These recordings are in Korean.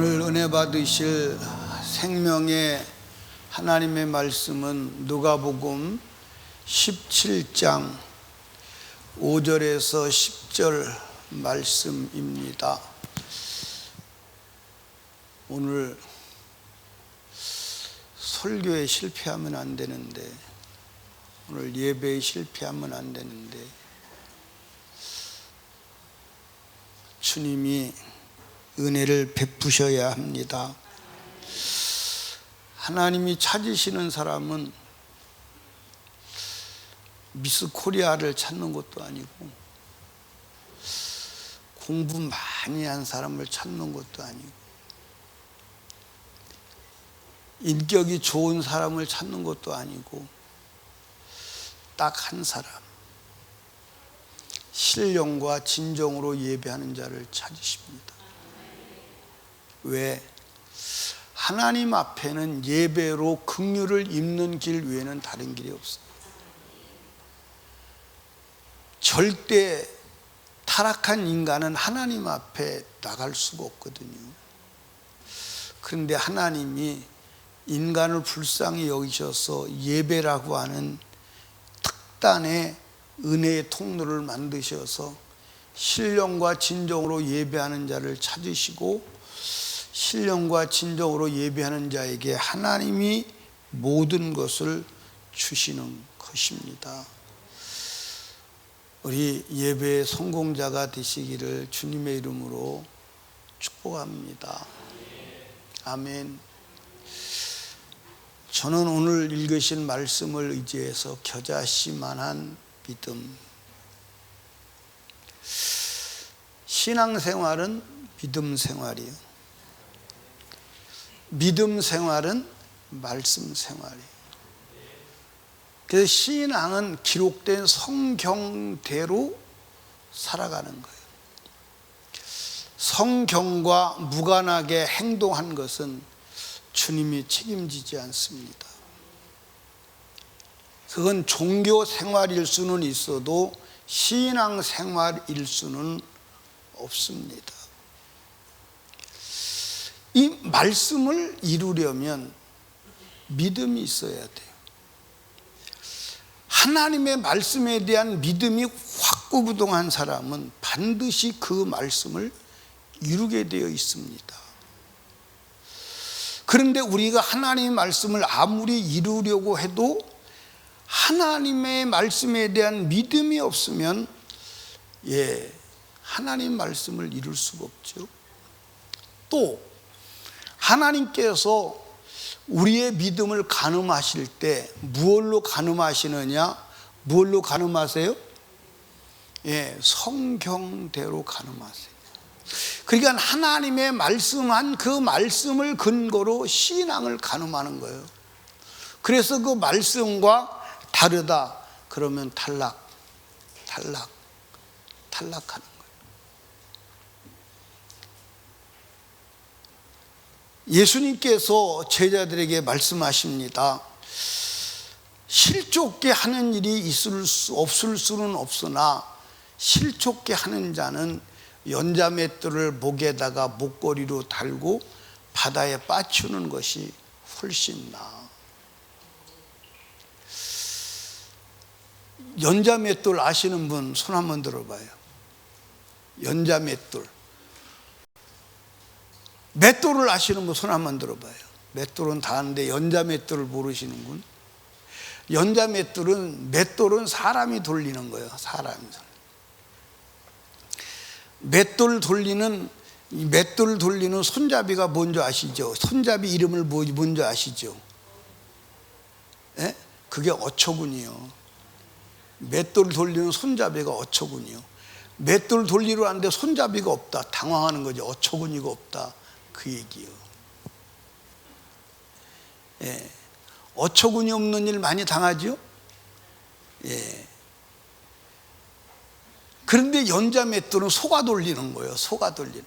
오늘 은혜 받으실 생명의 하나님의 말씀은 누가복음 17장 5절에서 10절 말씀입니다. 오늘 설교에 실패하면 안 되는데, 오늘 예배에 실패하면 안 되는데, 주님이 은혜를 베푸셔야 합니다. 하나님이 찾으시는 사람은 미스 코리아를 찾는 것도 아니고, 공부 많이 한 사람을 찾는 것도 아니고, 인격이 좋은 사람을 찾는 것도 아니고, 딱 한 사람, 신령과 진정으로 예배하는 자를 찾으십니다. 왜? 하나님 앞에는 예배로 긍휼을 입는 길 외에는 다른 길이 없어요. 절대 타락한 인간은 하나님 앞에 나갈 수가 없거든요. 그런데 하나님이 인간을 불쌍히 여기셔서 예배라고 하는 특단의 은혜의 통로를 만드셔서 신령과 진정으로 예배하는 자를 찾으시고, 신령과 진정으로 예배하는 자에게 하나님이 모든 것을 주시는 것입니다. 우리 예배의 성공자가 되시기를 주님의 이름으로 축복합니다. 아멘. 저는 오늘 읽으신 말씀을 의지해서 겨자씨만한 믿음. 신앙생활은 믿음 생활이에요. 믿음 생활은 말씀 생활이에요. 그래서 신앙은 기록된 성경대로 살아가는 거예요. 성경과 무관하게 행동한 것은 주님이 책임지지 않습니다. 그건 종교 생활일 수는 있어도 신앙 생활일 수는 없습니다. 이 말씀을 이루려면 믿음이 있어야 돼요. 하나님의 말씀에 대한 믿음이 확고부동한 사람은 반드시 그 말씀을 이루게 되어 있습니다. 그런데 우리가 하나님의 말씀을 아무리 이루려고 해도 하나님의 말씀에 대한 믿음이 없으면 하나님 말씀을 이룰 수가 없죠. 또 하나님께서 우리의 믿음을 가늠하실 때 무엇로 가늠하시느냐? 무엇로 가늠하세요? 성경대로 가늠하세요. 그러니까 하나님의 말씀한 그 말씀을 근거로 신앙을 가늠하는 거예요. 그래서 그 말씀과 다르다 그러면 탈락하는 거예요. 예수님께서 제자들에게 말씀하십니다. 실족게 하는 일이 없을 수는 없으나 실족게 하는 자는 연자맷돌을 목에다가 목걸이로 달고 바다에 빠추는 것이 훨씬 나아. 연자맷돌 아시는 분 손 한번 들어봐요. 연자맷돌. 맷돌을 아시는 분 손 한번 들어봐요. 맷돌은 다 아는데 연자맷돌을 모르시는군. 맷돌은 사람이 돌리는 거예요. 사람이. 맷돌 돌리는 손잡이가 뭔지 아시죠? 손잡이 이름을 뭔지 아시죠? 그게 어처군이요. 맷돌 돌리는 손잡이가 어처군이요. 맷돌 돌리러 왔는데 손잡이가 없다. 당황하는 거죠. 어처구니가 없다. 그 얘기요. 어처구니 없는 일 많이 당하죠? 그런데 연자 맷돌은 소가 돌리는 거예요. 소가 돌리는.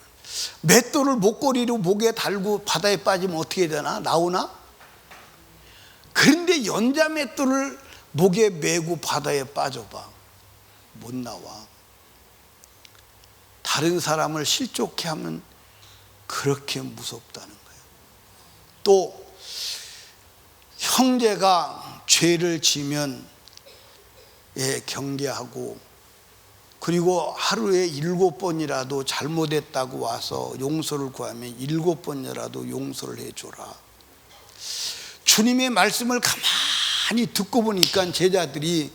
맷돌을 목걸이로 목에 달고 바다에 빠지면 어떻게 되나? 나오나? 그런데 연자 맷돌을 목에 메고 바다에 빠져봐. 못 나와. 다른 사람을 실족해 하면 그렇게 무섭다는 거예요. 또 형제가 죄를 지면 경계하고, 그리고 하루에 7번이라도 잘못했다고 와서 용서를 구하면 7번이라도 용서를 해줘라. 주님의 말씀을 가만히 듣고 보니까 제자들이,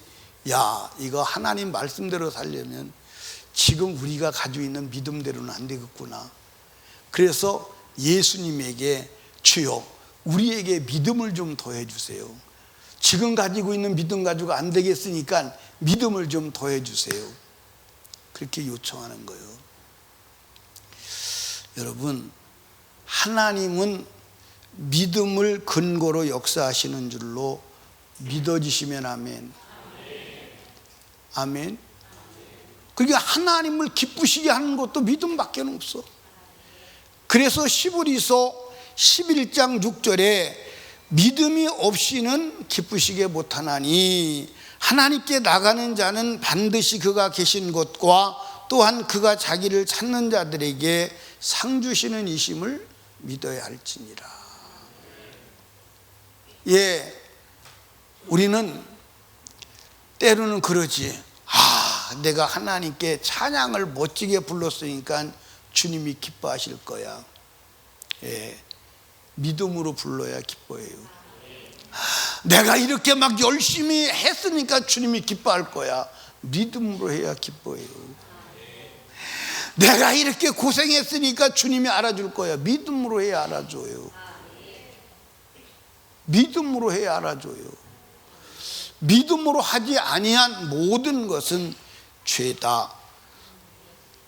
야, 이거 하나님 말씀대로 살려면 지금 우리가 가지고 있는 믿음대로는 안 되겠구나. 그래서 예수님에게, 주여 우리에게 믿음을 좀 더해 주세요. 지금 가지고 있는 믿음 가지고 안 되겠으니까 믿음을 좀 더해 주세요. 그렇게 요청하는 거예요. 여러분, 하나님은 믿음을 근거로 역사하시는 줄로 믿어지시면 아멘. 아멘. 그러니까 하나님을 기쁘시게 하는 것도 믿음밖에 없어. 그래서 시브리서 11장 6절에 믿음이 없이는 기쁘시게 못하나니 하나님께 나가는 자는 반드시 그가 계신 곳과 또한 그가 자기를 찾는 자들에게 상 주시는 이심을 믿어야 할지니라. 우리는 때로는 그러지. 내가 하나님께 찬양을 멋지게 불렀으니까 주님이 기뻐하실 거야. 믿음으로 불러야 기뻐해요. 내가 이렇게 막 열심히 했으니까 주님이 기뻐할 거야. 믿음으로 해야 기뻐해요. 내가 이렇게 고생했으니까 주님이 알아줄 거야. 믿음으로 해야 알아줘요. 믿음으로 해야 알아줘요. 믿음으로 하지 아니한 모든 것은 죄다.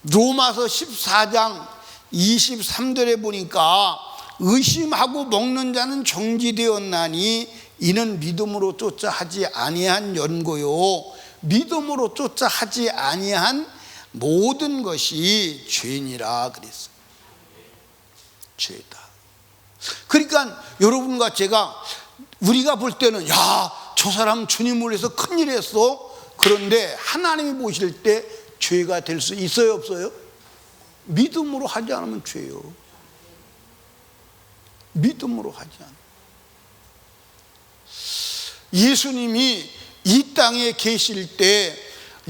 로마서 14장 23절에 보니까 의심하고 먹는 자는 정죄되었나니 이는 믿음으로 쫓아 하지 아니한 연고요 믿음으로 쫓아 하지 아니한 모든 것이 죄니라 그랬어요. 죄다. 그러니까 여러분과 제가, 우리가 볼 때는 야, 저 사람 주님을 위해서 큰일 했어. 그런데 하나님이 보실 때 죄가 될 수 있어요, 없어요? 믿음으로 하지 않으면 죄요. 믿음으로 하지 않아요. 예수님이 이 땅에 계실 때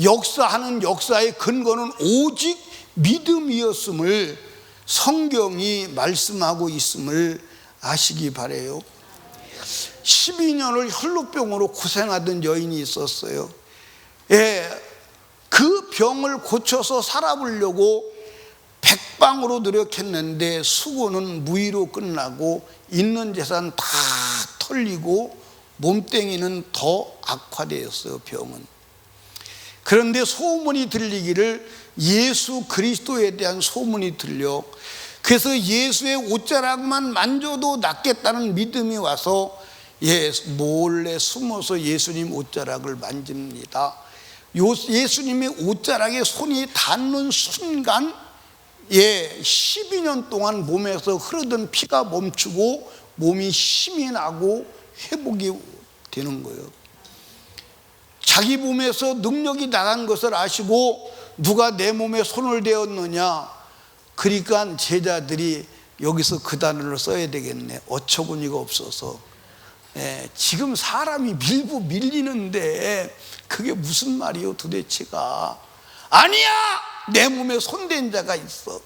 역사하는 역사의 근거는 오직 믿음이었음을 성경이 말씀하고 있음을 아시기 바라요. 12년을 혈루병으로 고생하던 여인이 있었어요. 그 병을 고쳐서 살아보려고 백방으로 노력했는데 수고는 무의로 끝나고 있는 재산 다 털리고 몸뚱이는 더 악화되었어요, 병은. 그런데 소문이 들리기를, 예수 그리스도에 대한 소문이 들려, 그래서 예수의 옷자락만 만져도 낫겠다는 믿음이 와서 몰래 숨어서 예수님 옷자락을 만집니다. 예수님의 옷자락에 손이 닿는 순간 12년 동안 몸에서 흐르던 피가 멈추고 몸이 힘이 나고 회복이 되는 거예요. 자기 몸에서 능력이 나간 것을 아시고 누가 내 몸에 손을 대었느냐. 그러니까 제자들이 여기서 그 단어를 써야 되겠네. 어처구니가 없어서. 지금 사람이 밀고 밀리는데 그게 무슨 말이요 도대체가. 아니야, 내 몸에 손댄 자가 있어.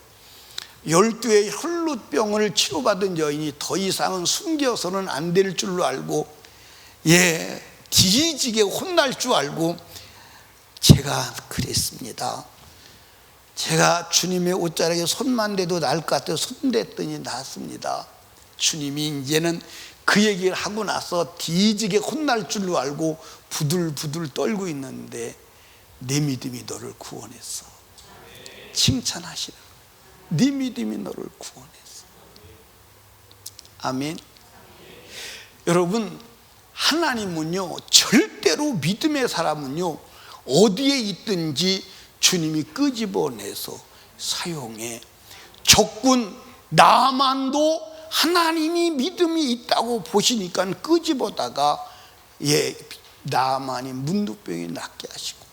12의 혈루병을 치료받은 여인이 더 이상은 숨겨서는 안 될 줄로 알고, 뒤지게 혼날 줄 알고, 제가 그랬습니다. 제가 주님의 옷자락에 손만 대도 나을 것 같아서 손댔더니 낫습니다. 주님이 이제는 그 얘기를 하고 나서 뒤지게 혼날 줄로 알고 부들부들 떨고 있는데, 내 믿음이 너를 구원했어. 칭찬하시라. 네 믿음이 너를 구원했어. 아멘. 여러분, 하나님은요 절대로 믿음의 사람은요 어디에 있든지 주님이 끄집어내서 사용해. 적군 나만도 하나님이 믿음이 있다고 보시니까 끄집어다가 나만이 문둥병이 낫게 하시고,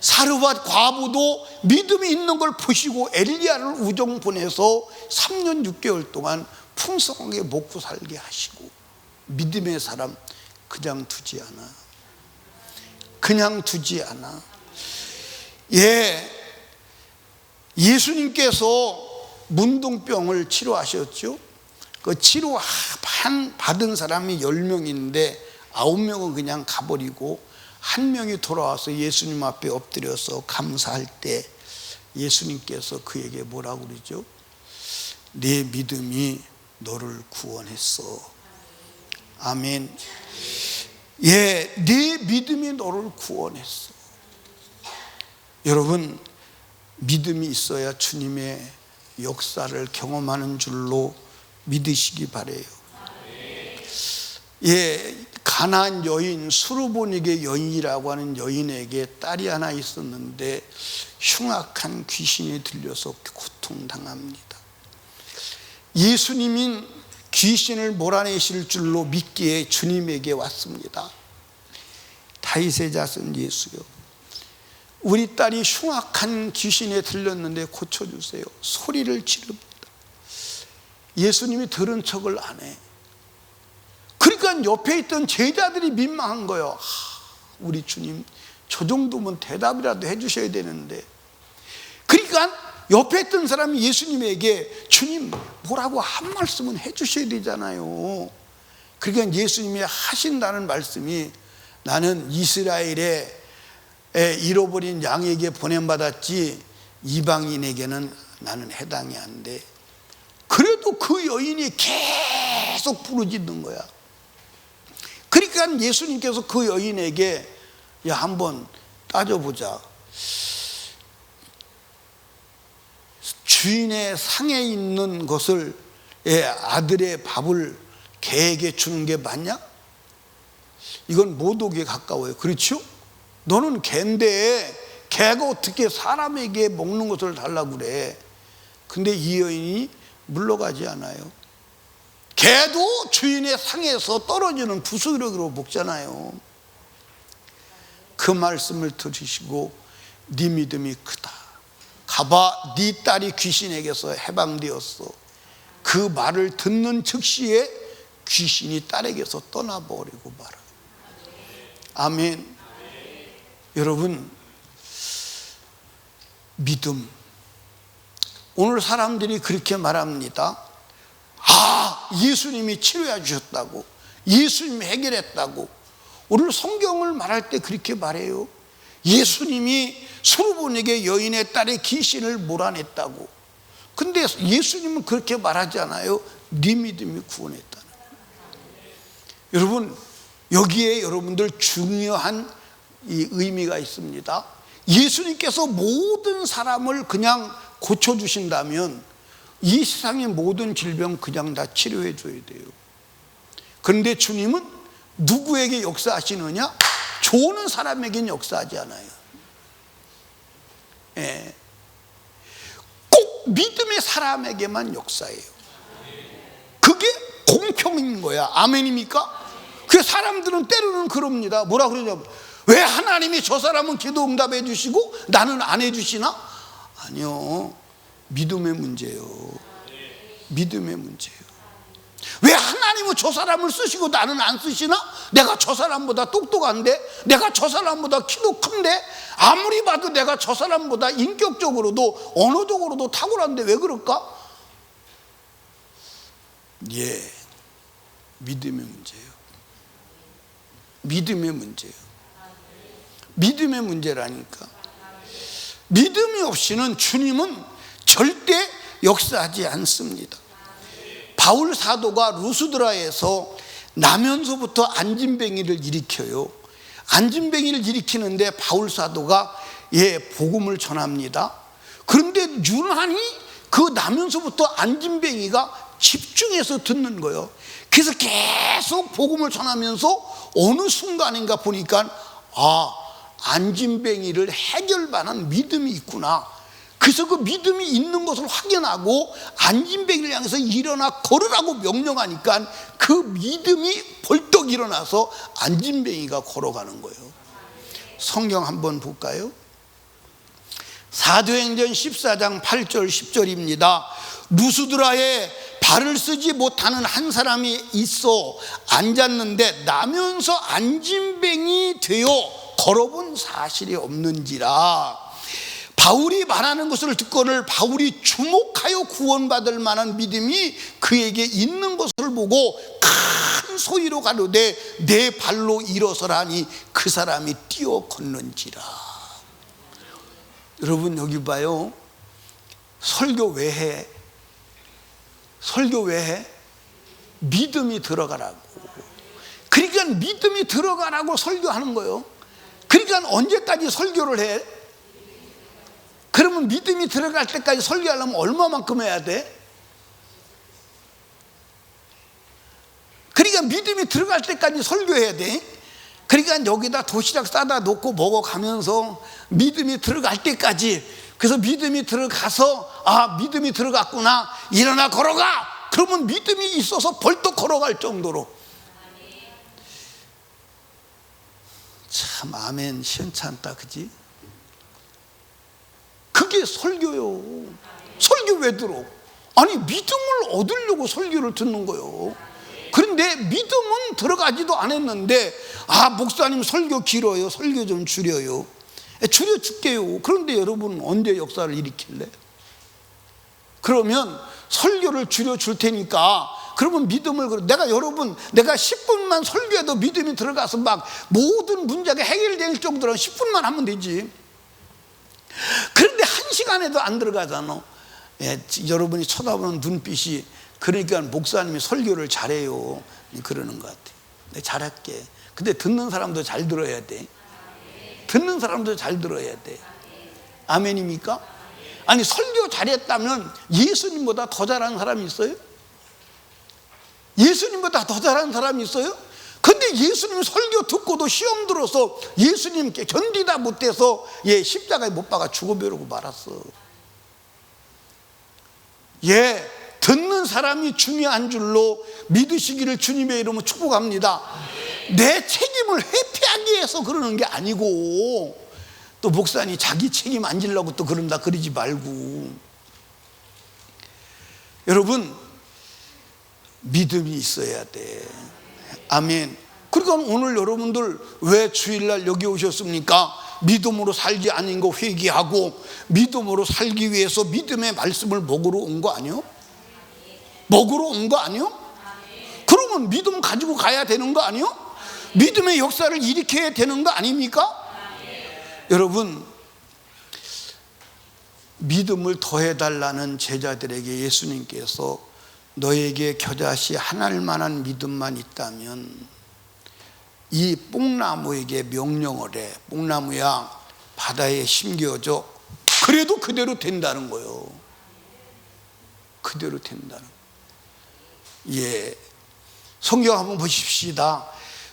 사르밧 과부도 믿음이 있는 걸 보시고 엘리야를 우정 보내서 3년 6개월 동안 풍성하게 먹고 살게 하시고, 믿음의 사람 그냥 두지 않아. 그냥 두지 않아. 예수님께서 문둥병을 치료하셨죠. 그 치료 받은 사람이 10명인데 9명은 그냥 가버리고 1명이 돌아와서 예수님 앞에 엎드려서 감사할 때 예수님께서 그에게 뭐라고 그러죠? 네 믿음이 너를 구원했어. 아멘. 네 믿음이 너를 구원했어. 여러분, 믿음이 있어야 주님의 역사를 경험하는 줄로 믿으시기 바래요. 가나안 여인 수르보니게 여인이라고 하는 여인에게 딸이 하나 있었는데 흉악한 귀신이 들려서 고통당합니다. 예수님인 귀신을 몰아내실 줄로 믿기에 주님에게 왔습니다. 다윗의 자손 예수요, 우리 딸이 흉악한 귀신에 들렸는데 고쳐주세요. 소리를 지릅니다. 예수님이 들은 척을 안 해. 그러니까 옆에 있던 제자들이 민망한 거예요. 우리 주님 저 정도면 대답이라도 해주셔야 되는데. 그러니까 옆에 있던 사람이 예수님에게 주님 뭐라고 한 말씀은 해주셔야 되잖아요. 그러니까 예수님이 하신다는 말씀이, 나는 이스라엘에 잃어버린 양에게 보냄받았지 이방인에게는 나는 해당이 안 돼. 그래도 그 여인이 계속 부르짖는 거야. 그러니까 예수님께서 그 여인에게 야, 한번 따져보자. 주인의 상에 있는 것을, 아들의 밥을 개에게 주는 게 맞냐? 이건 모독에 가까워요. 그렇죠? 너는 개인데 개가 어떻게 사람에게 먹는 것을 달라고 그래? 근데 이 여인이 물러가지 않아요. 개도 주인의 상에서 떨어지는 부스러기로 먹잖아요. 그 말씀을 들으시고 네 믿음이 크다. 가봐, 네 딸이 귀신에게서 해방되었어. 그 말을 듣는 즉시에 귀신이 딸에게서 떠나버리고 말아요. 아멘. 여러분, 믿음. 오늘 사람들이 그렇게 말합니다. 예수님이 치료해 주셨다고, 예수님이 해결했다고. 오늘 성경을 말할 때 그렇게 말해요. 예수님이 수르보니게 여인의 딸의 귀신을 몰아냈다고. 근데 예수님은 그렇게 말하지 않아요. 네 믿음이 구원했다는 거예요. 여러분, 여기에 여러분들 중요한 이 의미가 있습니다. 예수님께서 모든 사람을 그냥 고쳐주신다면 이 세상의 모든 질병 그냥 다 치료해 줘야 돼요. 그런데 주님은 누구에게 역사하시느냐? 좋은 사람에겐 역사하지 않아요. 꼭 믿음의 사람에게만 역사해요. 그게 공평인 거야. 아멘입니까? 그 사람들은 때로는 그럽니다. 뭐라 그러냐면, 왜 하나님이 저 사람은 기도 응답해 주시고 나는 안 해 주시나? 아니요, 믿음의 문제예요. 믿음의 문제예요. 왜 하나님은 저 사람을 쓰시고 나는 안 쓰시나? 내가 저 사람보다 똑똑한데, 내가 저 사람보다 키도 큰데, 아무리 봐도 내가 저 사람보다 인격적으로도 언어적으로도 탁월한데 왜 그럴까? 믿음의 문제예요. 믿음의 문제예요. 믿음의 문제라니까. 믿음이 없이는 주님은 절대 역사하지 않습니다. 바울 사도가 루스드라에서 나면서부터 안진뱅이를 일으켜요. 안진뱅이를 일으키는데 바울 사도가 복음을 전합니다. 그런데 유난히 그 나면서부터 안진뱅이가 집중해서 듣는 거예요. 그래서 계속 복음을 전하면서 어느 순간인가 보니까 안진뱅이를 해결반한 믿음이 있구나. 그래서 그 믿음이 있는 것을 확인하고 안진뱅이를 향해서 일어나 걸으라고 명령하니까 그 믿음이 벌떡 일어나서 안진뱅이가 걸어가는 거예요. 성경 한번 볼까요? 사도행전 14장 8절 10절입니다. 루스드라에 발을 쓰지 못하는 한 사람이 있어 앉았는데 나면서 안진뱅이 되어 걸어본 사실이 없는지라. 바울이 말하는 것을 듣고는 바울이 주목하여 구원받을 만한 믿음이 그에게 있는 것을 보고 큰 소리로 가로되 내 발로 일어서라니 그 사람이 뛰어 걷는지라. 여러분 여기 봐요. 설교 왜 해? 설교 왜 해? 믿음이 들어가라고. 그러니까 믿음이 들어가라고 설교하는 거예요. 그러니까 언제까지 설교를 해? 그러면 믿음이 들어갈 때까지 설교하려면 얼마만큼 해야 돼? 그러니까 믿음이 들어갈 때까지 설교해야 돼. 그러니까 여기다 도시락 싸다 놓고 먹어가면서 믿음이 들어갈 때까지, 그래서 믿음이 들어가서 아 믿음이 들어갔구나, 일어나 걸어가. 그러면 믿음이 있어서 벌떡 걸어갈 정도로. 참 아멘 시원찮다 그지? 그게 설교요. 설교 왜 들어? 아니 믿음을 얻으려고 설교를 듣는 거요. 그런데 믿음은 들어가지도 않았는데 아 목사님 설교 길어요, 설교 좀 줄여요. 줄여줄게요. 그런데 여러분 언제 역사를 일으킬래? 그러면 설교를 줄여줄 테니까 그러면 믿음을, 내가 10분만 설교해도 믿음이 들어가서 막 모든 문제가 해결될 정도로 10분만 하면 되지. 그런데 1시간에도 안 들어가잖아. 여러분이 쳐다보는 눈빛이, 그러니까 목사님이 설교를 잘해요 그러는 것 같아. 내가 잘할게. 근데 듣는 사람도 잘 들어야 돼. 듣는 사람도 잘 들어야 돼. 아멘입니까? 아니 설교 잘했다면 예수님보다 더 잘하는 사람이 있어요? 예수님보다 더 잘하는 사람이 있어요? 근데 예수님 설교 듣고도 시험 들어서 예수님께 견디다 못해서 십자가에 못 박아 죽어버리고 말았어. 듣는 사람이 중요한 줄로 믿으시기를 주님의 이름으로 축복합니다. 내 책임을 회피하기 위해서 그러는 게 아니고, 또 목사님 자기 책임 안 지려고 또 그런다 그러지 말고. 여러분 믿음이 있어야 돼. 아멘. 그러니까 오늘 여러분들 왜 주일날 여기 오셨습니까? 믿음으로 살지 않은 거 회개하고 믿음으로 살기 위해서 믿음의 말씀을 먹으러 온 거 아니요? 먹으러 온 거 아니요? 그러면 믿음 가지고 가야 되는 거 아니요? 믿음의 역사를 일으켜야 되는 거 아닙니까? 여러분 믿음을 더해달라는 제자들에게 예수님께서 너에게 겨자씨 하나일 만한 믿음만 있다면 이 뽕나무에게 명령을 해. 뽕나무야 바다에 심겨져. 그래도 그대로 된다는 거예요. 그대로 된다는 거예요. 성경 한번 보십시다.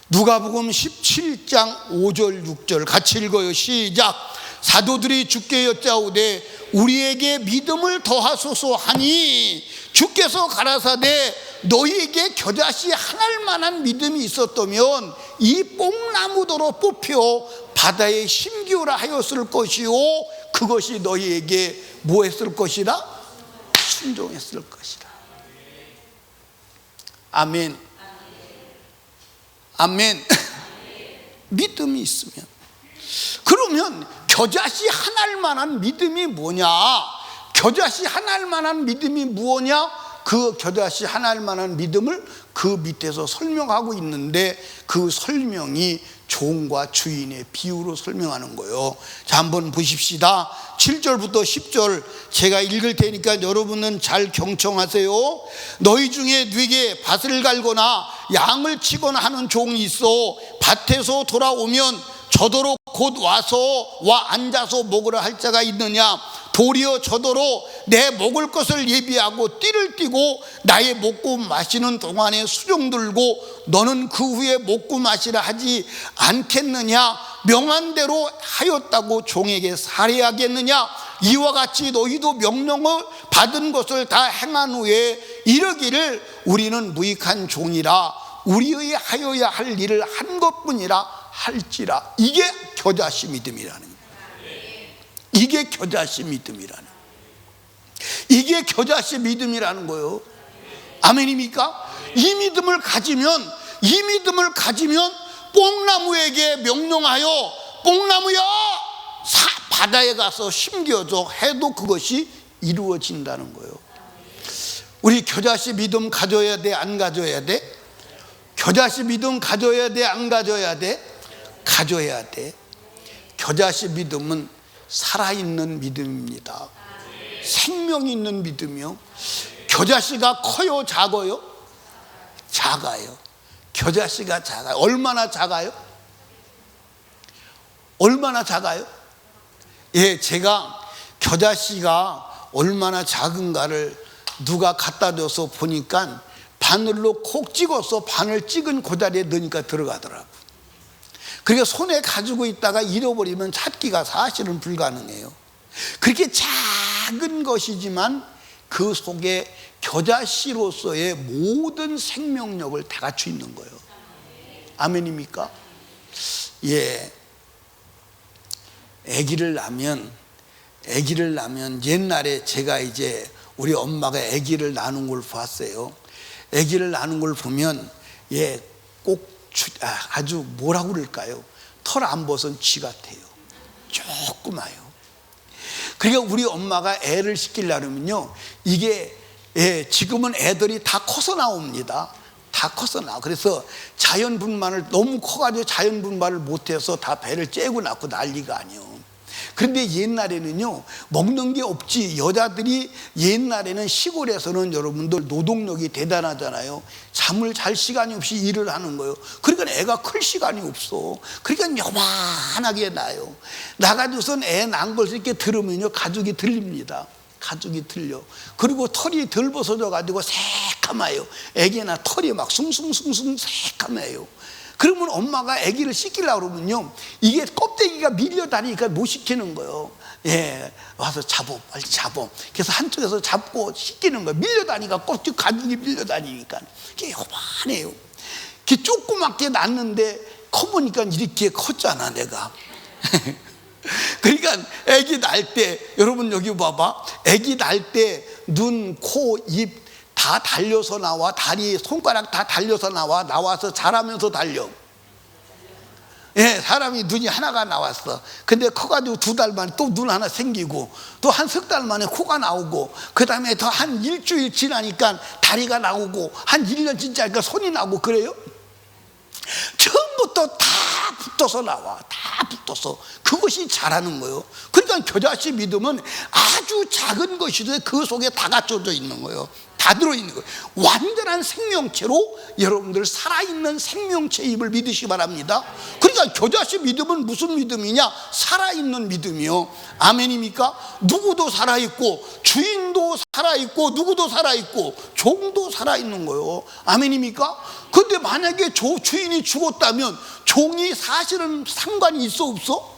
누가복음 17장 5절 6절 같이 읽어요. 시작. 사도들이 주께 여짜오되 우리에게 믿음을 더하소서 하니 주께서 가라사대 너희에게 겨자씨 하나일 만한 믿음이 있었다면 이 뽕나무도로 뽑혀 바다에 심기오라 하였을 것이요 그것이 너희에게 뭐 했을 것이라? 순종했을 것이라. 아멘. 아멘. 믿음이 있으면. 그러면 겨자씨 하나일 만한 믿음이 뭐냐? 겨자씨 하나일 만한 믿음이 무엇냐? 그 겨자씨 하나일 만한 믿음을 그 밑에서 설명하고 있는데 그 설명이 종과 주인의 비유로 설명하는 거예요. 자, 한번 보십시다. 7절부터 10절 제가 읽을 테니까 여러분은 잘 경청하세요. 너희 중에 네게 밭을 갈거나 양을 치거나 하는 종이 있어 밭에서 돌아오면 저더러 곧 와서 앉아서 먹으라 할 자가 있느냐? 도리어 저더러 내 먹을 것을 예비하고 띠를 띠고 나의 먹고 마시는 동안에 수종 들고 너는 그 후에 먹고 마시라 하지 않겠느냐? 명한 대로 하였다고 종에게 살해하겠느냐? 이와 같이 너희도 명령을 받은 것을 다 행한 후에 이르기를 우리는 무익한 종이라 우리의 하여야 할 일을 한 것뿐이라 할지라. 이게 겨자씨 믿음이라는 거예요. 이게 겨자씨 믿음이라는, 이게 겨자씨 믿음이라는 거예요. 아멘입니까? 이 믿음을 가지면, 이 믿음을 가지면 뽕나무에게 명령하여 뽕나무야 바다에 가서 심겨줘 해도 그것이 이루어진다는 거예요. 우리 겨자씨 믿음 가져야 돼, 안 가져야 돼? 겨자씨 믿음 가져야 돼, 안 가져야 돼? 가져야 돼. 겨자씨 믿음은 살아있는 믿음입니다. 생명이 있는 믿음이요. 겨자씨가 커요, 작아요? 작아요. 겨자씨가 작아요. 얼마나 작아요? 얼마나 작아요? 예, 제가 겨자씨가 얼마나 작은가를 누가 갖다 줘서 보니까 바늘로 콕 찍어서 바늘 찍은 그 자리에 넣으니까 들어가더라고. 그러니까 손에 가지고 있다가 잃어버리면 찾기가 사실은 불가능해요. 그렇게 작은 것이지만 그 속에 겨자씨로서의 모든 생명력을 다 갖추 있는 거예요. 아멘입니까? 예. 아기를 낳으면 옛날에 제가 이제 우리 엄마가 아기를 낳는 걸 봤어요. 아기를 낳는 걸 보면 예, 꼭 아주 뭐라고 그럴까요? 털 안 벗은 쥐 같아요. 조그마요. 그러니까 우리 엄마가 애를 시키려면요, 이게 예, 지금은 애들이 다 커서 나옵니다. 다 커서 나와. 그래서 자연분만을 너무 커가지고 자연분만을 못해서 다 배를 째고 낳고 난리가 아니에요. 그런데 옛날에는요, 먹는 게 없지. 여자들이 옛날에는 시골에서는 여러분들 노동력이 대단하잖아요. 잠을 잘 시간이 없이 일을 하는 거예요. 그러니까 애가 클 시간이 없어. 그러니까 요만하게 나요. 나가지고선 애 낳은 걸 이렇게 들으면요, 가죽이 들립니다. 가죽이 들려. 그리고 털이 덜 벗어져 가지고 새까마요. 애기나 털이 막 숭숭숭숭 새까매요. 그러면 엄마가 아기를 씻기려고 그러면요, 이게 껍데기가 밀려다니니까 못 씻기는 거예요. 예, 와서 잡어, 빨리 잡어. 그래서 한쪽에서 잡고 씻기는 거예요. 밀려다니니까 껍데기 가죽이 밀려다니니까. 이게 요만해요. 이렇게 조그맣게 났는데 커보니까 이렇게 컸잖아, 내가. 그러니까 아기 낳을 때, 여러분 여기 봐봐. 아기 낳을 때 눈, 코, 입 다 달려서 나와. 다리, 손가락 다 달려서 나와. 나와서 자라면서 달려. 예, 사람이 눈이 하나가 나왔어. 근데 커가지고 2달 만에 또 눈 하나 생기고, 또 한 석 달 만에 코가 나오고, 그 다음에 더 한 일주일 지나니까 다리가 나오고, 한 1년 지나니까 손이 나오고 그래요. 처음부터 다 붙어서 나와. 다 붙어서. 그것이 자라는 거예요. 그러니까 겨자씨 믿음은 아주 작은 것이도 그 속에 다 갖춰져 있는 거예요. 다 들어있는 거예요. 완전한 생명체로 여러분들 살아있는 생명체임을 믿으시기 바랍니다. 그러니까 겨자씨 믿음은 무슨 믿음이냐? 살아있는 믿음이요. 아멘입니까? 누구도 살아있고, 주인도 살아있고, 누구도 살아있고, 종도 살아있는 거예요. 아멘입니까? 근데 만약에 주인이 죽었다면 종이 사실은 상관이 있어 없어?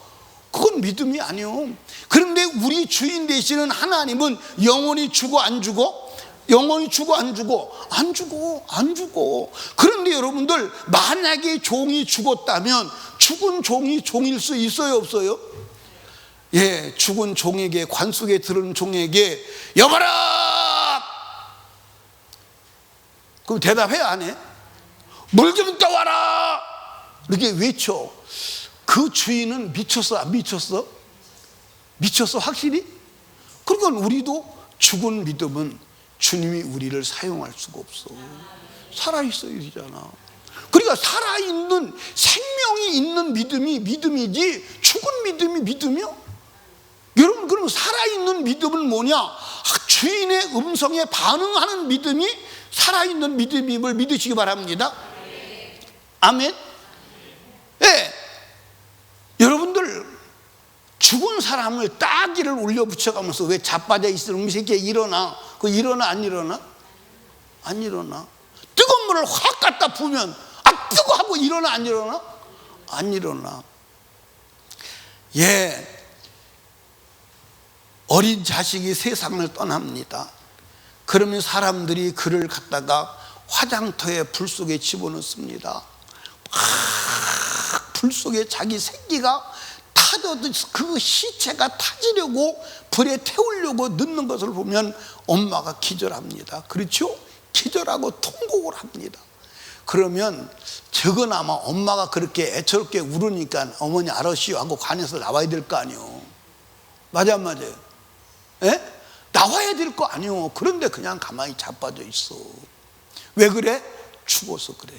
그건 믿음이 아니에요. 그런데 우리 주인 되시는 하나님은 영원히 죽어 안 죽어? 영원히 죽어 안 죽어? 안 죽어, 안 죽어. 그런데 여러분들, 만약에 종이 죽었다면 죽은 종이 종일 수 있어요, 없어요? 예, 죽은 종에게, 관 속에 들은 종에게 여봐라! 그럼 대답해, 안 해? 물 좀 떠와라! 이렇게 외쳐. 그 주인은 미쳤어, 안 미쳤어? 미쳤어, 확실히? 그러니까 우리도 죽은 믿음은 주님이 우리를 사용할 수가 없어. 살아있어야 되잖아. 그러니까 살아있는, 생명이 있는 믿음이 믿음이지, 죽은 믿음이 믿음이요? 여러분, 그럼 살아있는 믿음은 뭐냐? 주인의 음성에 반응하는 믿음이 살아있는 믿음임을 믿으시기 바랍니다. 아멘. 예. 여러분들, 죽은 사람을 따귀를 올려 붙여가면서 왜 자빠져 있으면 이 새끼야 일어나. 그 일어나, 안 일어나? 안 일어나. 뜨거운 물을 확 갖다 부으면 아 뜨거 하고 일어나, 안 일어나? 안 일어나. 예. 어린 자식이 세상을 떠납니다. 그러면 사람들이 그를 갖다가 화장터에 불 속에 집어넣습니다. 불 속에 자기 새끼가 타 그 시체가 타지려고 불에 태우려고 넣는 것을 보면 엄마가 기절합니다. 그렇죠? 기절하고 통곡을 합니다. 그러면 적어나마 엄마가 그렇게 애처롭게 울으니까 어머니 알았시오 하고 관에서 나와야 될 거 아니요. 맞아 안 맞아요? 예? 나와야 될 거 아니요. 그런데 그냥 가만히 자빠져 있어. 왜 그래? 죽어서 그래.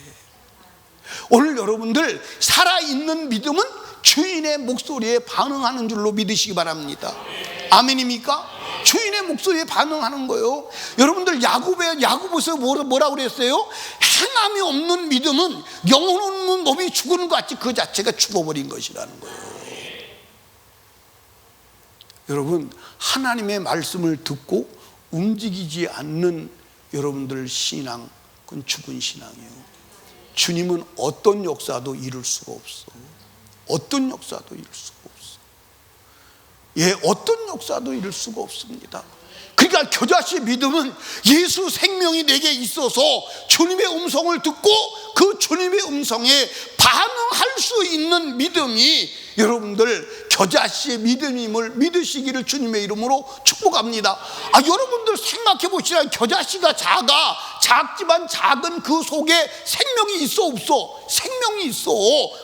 오늘 여러분들 살아있는 믿음은 주인의 목소리에 반응하는 줄로 믿으시기 바랍니다. 아멘입니까? 주인의 목소리에 반응하는 거예요. 여러분들 야고보서 뭐라 그랬어요? 행함이 없는 믿음은 영혼 없는 몸이 죽은 것 같이 그 자체가 죽어버린 것이라는 거예요. 여러분, 하나님의 말씀을 듣고 움직이지 않는 여러분들 신앙, 그건 죽은 신앙이에요. 주님은 어떤 역사도 이룰 수가 없어. 어떤 역사도 이룰 수가 없어. 예, 어떤 역사도 이룰 수가 없습니다. 그러니까 겨자씨 믿음은 예수 생명이 내게 있어서 주님의 음성을 듣고 그 주님의 음성에 반응할 수 있는 믿음이 여러분들 겨자씨의 믿음임을 믿으시기를 주님의 이름으로 축복합니다. 여러분들 생각해 보시라. 겨자씨가 작지만 작은 그 속에 생명이 있어 없어? 생명이 있어.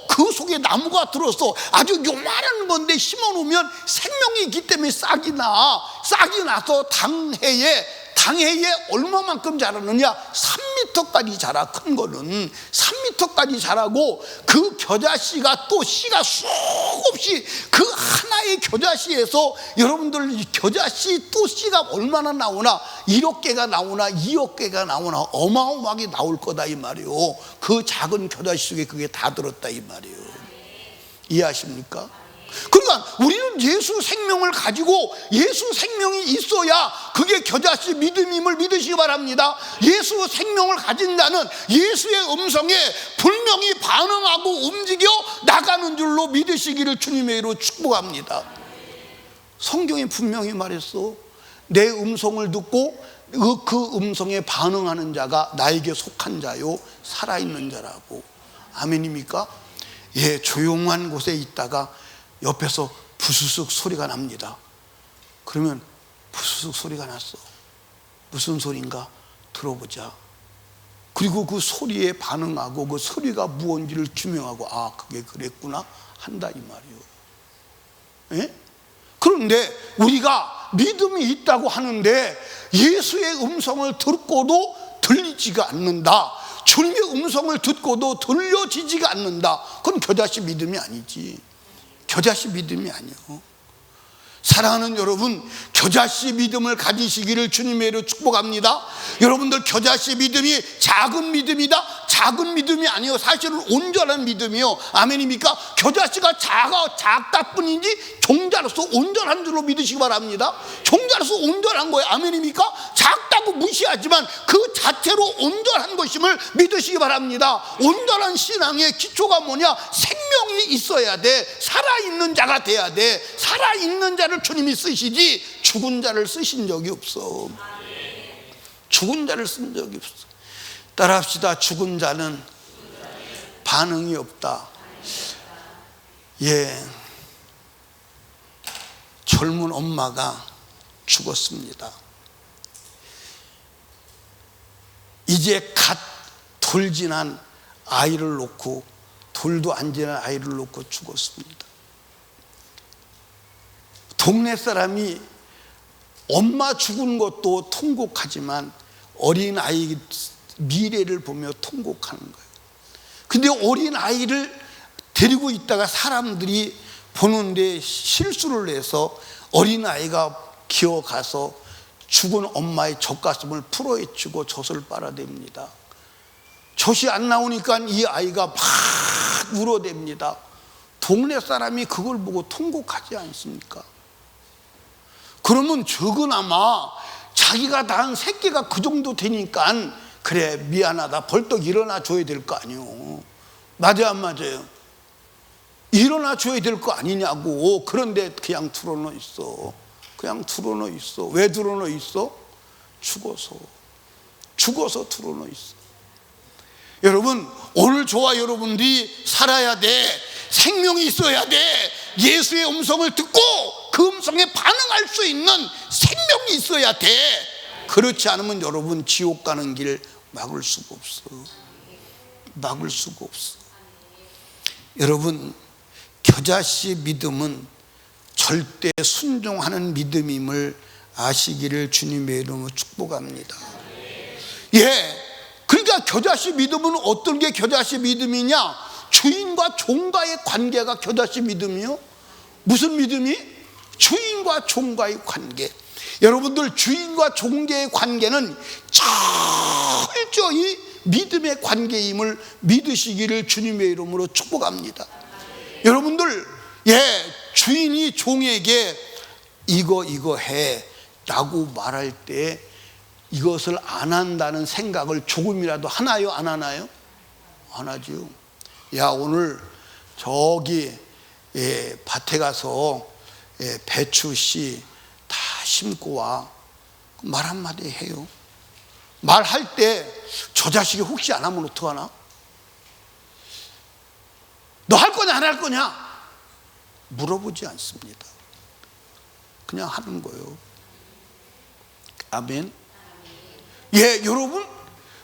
그 속에 나무가 들어서 아주 요만한 건데 심어놓으면 생명이 있기 때문에 싹이 나서 당해에 얼마만큼 자라느냐? 3m까지 자라. 큰 거는 3m까지 자라고 그 겨자씨가 또 씨가 수없이 그 하나의 겨자씨에서 여러분들 겨자씨 또 씨가 얼마나 나오나? 1억 개가 나오나 2억 개가 나오나 어마어마하게 나올 거다 이 말이요. 그 작은 겨자씨 속에 그게 다 들었다 이 말이요. 이해하십니까? 그러니까 우리는 예수 생명을 가지고 예수 생명이 있어야 그게 겨자씨 믿음임을 믿으시기 바랍니다. 예수 생명을 가진 자는 예수의 음성에 분명히 반응하고 움직여 나가는 줄로 믿으시기를 주님의 이름으로 축복합니다. 성경이 분명히 말했어. 내 음성을 듣고 그 음성에 반응하는 자가 나에게 속한 자요 살아있는 자라고. 아멘입니까? 예, 조용한 곳에 있다가 옆에서 부스스 소리가 납니다. 그러면 부스스 소리가 났어. 무슨 소리인가 들어보자. 그리고 그 소리에 반응하고 그 소리가 무언지를 규명하고 그게 그랬구나 한다 이 말이에요. 예? 그런데 우리가 믿음이 있다고 하는데 예수의 음성을 듣고도 들리지가 않는다. 주님의 음성을 듣고도 들려지지가 않는다. 그건 겨자씨 믿음이 아니지. 겨자씨 믿음이 아니에요. 사랑하는 여러분, 겨자씨 믿음을 가지시기를 주님의 이름으로 축복합니다. 여러분들 겨자씨 믿음이 작은 믿음이다? 작은 믿음이 아니에요. 사실은 온전한 믿음이요. 아멘입니까? 겨자씨가 작다 뿐이지 종자로서 온전한 줄로 믿으시기 바랍니다. 종자로서 온전한 거예요. 아멘입니까? 작다고 무시하지만 그 자체로 온전한 것임을 믿으시기 바랍니다. 온전한 신앙의 기초가 뭐냐? 생명이 있어야 돼. 살아있는 자가 돼야 돼. 살아있는 자를 주님이 쓰시지 죽은 자를 쓰신 적이 없어. 죽은 자를 쓴 적이 없어. 따라합시다. 죽은 자는 반응이 없다. 예, 젊은 엄마가 죽었습니다. 이제 갓 돌 지난 아이를 놓고, 돌도 안 지난 아이를 놓고 죽었습니다. 동네 사람이 엄마 죽은 것도 통곡하지만 어린 아이 미래를 보며 통곡하는 거예요. 근데 어린 아이를 데리고 있다가 사람들이 보는데 실수를 해서 어린 아이가 기어가서 죽은 엄마의 젖가슴을 풀어헤치고 젖을 빨아댑니다. 젖이 안 나오니까 이 아이가 막 울어댑니다. 동네 사람이 그걸 보고 통곡하지 않습니까? 그러면 적어나마 자기가 낳은 새끼가 그 정도 되니까 그래 미안하다 벌떡 일어나 줘야 될 거 아니에요. 맞아요 안 맞아요? 일어나 줘야 될 거 아니냐고. 그런데 그냥 틀어놓어 있어. 그냥 틀어놓어 있어. 왜 틀어놓어 있어? 죽어서 틀어놓어 있어. 여러분 오늘 저와 여러분들이 살아야 돼. 생명이 있어야 돼. 예수의 음성을 듣고 그 음성에 반응할 수 있는 생명이 있어야 돼. 그렇지 않으면 여러분 지옥 가는 길 막을 수가 없어. 막을 수가 없어. 여러분, 겨자씨 믿음은 절대 순종하는 믿음임을 아시기를 주님의 이름으로 축복합니다. 예, 그러니까 겨자씨 믿음은 어떤 게 겨자씨 믿음이냐? 주인과 종과의 관계가 겨자씨 믿음이요. 무슨 믿음이? 주인과 종과의 관계. 여러분들, 주인과 종과의 관계는 철저히 믿음의 관계임을 믿으시기를 주님의 이름으로 축복합니다. 여러분들, 예, 주인이 종에게 이거 해 라고 말할 때 이것을 안 한다는 생각을 조금이라도 하나요, 안 하나요? 안 하죠. 야, 오늘 저기 밭에 가서 배추 씨 다 심고 와. 말 한마디 해요. 말할 때 저 자식이 혹시 안 하면 어떡하나? 너 할 거냐 안 할 거냐? 물어보지 않습니다. 그냥 하는 거예요. 아멘. 예, 여러분,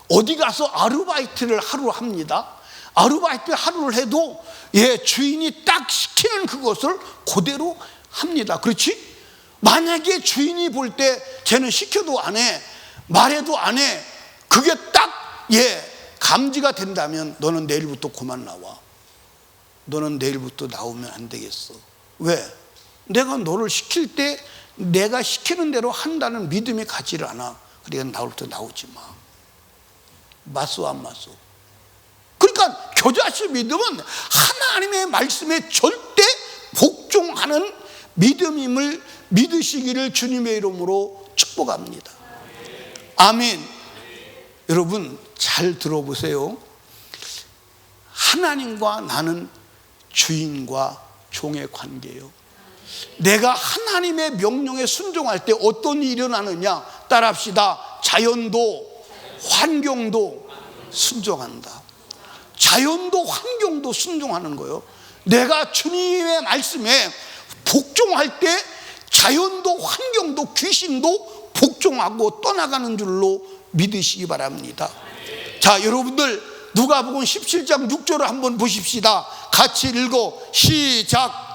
어디 가서 아르바이트를 하루 합니다. 아르바이트 하루를 해도 예, 주인이 딱 시키는 그것을 그대로 합니다. 그렇지? 만약에 주인이 볼 때 쟤는 시켜도 안 해, 말해도 안 해, 그게 딱 예, 감지가 된다면 너는 내일부터 그만 나와. 너는 내일부터 나오면 안 되겠어. 왜? 내가 너를 시킬 때 내가 시키는 대로 한다는 믿음이 가지를 않아. 그러니까 나올부터 나오지 마. 맞소 안 맞소? 그러니까 겨자씨 믿음은 하나님의 말씀에 절대 복종하는 믿음임을 믿으시기를 주님의 이름으로 축복합니다. 아멘. 여러분 잘 들어보세요. 하나님과 나는 주인과 종의 관계예요. 내가 하나님의 명령에 순종할 때 어떤 일이 일어나느냐? 따라합시다. 자연도 환경도 순종한다. 자연도 환경도 순종하는 거예요. 내가 주님의 말씀에 복종할 때 자연도 환경도 귀신도 복종하고 떠나가는 줄로 믿으시기 바랍니다. 자, 여러분들 누가복음 17장 6절을 한번 보십시다. 같이 읽어 시작.